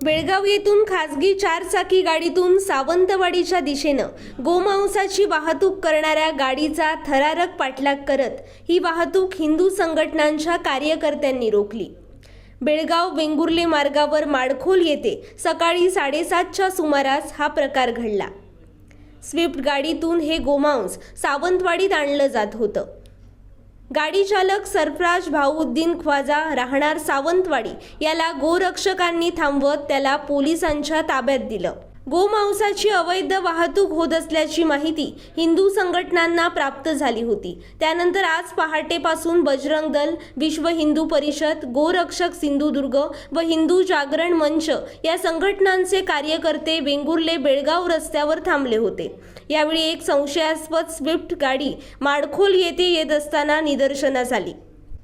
बेळगाव येथून खासगी चारचाकी गाडीतून सावंतवाडीच्या दिशेनं गोमांसाची वाहतूक करणाऱ्या गाडीचा थरारक पाठलाग करत ही वाहतूक हिंदू संघटनांच्या कार्यकर्त्यांनी रोखली। बेळगाव वेंगुर्ले मार्गावर माडखोल येथे सकाळी 7:30च्या सुमारास हा प्रकार घडला। स्विफ्ट गाडीतून हे गोमांस सावंतवाडीत आणलं जात होतं। गाडी चालक सरफराज भाऊद्दीन ख्वाजा राहणार सावंतवाडी याला गोरक्षकांनी थांबवत त्याला पोलिसांच्या ताब्यात दिलं। गोमांसाची अवैध वाहतूक होत असल्याची माहिती हिंदू संघटनांना प्राप्त झाली होती। त्यानंतर आज पहाटेपासून बजरंग दल, विश्व हिंदू परिषद, गोरक्षक सिंधुदुर्ग व हिंदू जागरण मंच या संघटनांचे कार्यकर्ते वेंगुर्ले बेळगाव रस्त्यावर थांबले होते। यावेळी एक संशयास्पद स्विफ्ट गाडी माडखोल येथे येत असताना निदर्शनास आली।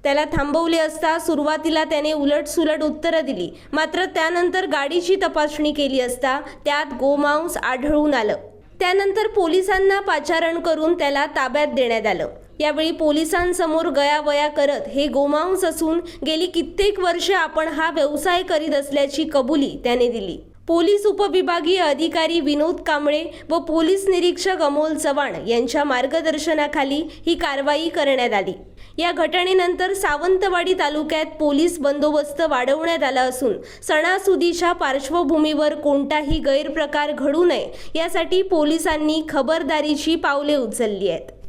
त्याला थांबवले असता सुरुवातीला त्याने उलटसुलट उत्तरं दिली, मात्र त्यानंतर गाडीची तपासणी केली असता त्यात गोमांस आढळून आलं। त्यानंतर पोलिसांना पाचारण करून त्याला ताब्यात देण्यात आलं। यावेळी पोलिसांसमोर गयावया करत हे गोमांस असून गेली कित्येक वर्षे आपण हा व्यवसाय करीत असल्याची कबुली त्याने दिली। पोलीस उपविभागीय अधिकारी विनोद कांबळे व पोलीस निरीक्षक अमोल चव्हाण यांच्या मार्गदर्शनाखाली ही कारवाई करण्यात आली। या घटनेनंतर सावंतवाडी तालुक्यात पोलीस बंदोबस्त वाढवण्यात आला असून सणासुदीच्या पार्श्वभूमीवर कोणताही गैरप्रकार घडू नये यासाठी पोलिसांनी खबरदारीची पावले उचलली आहेत।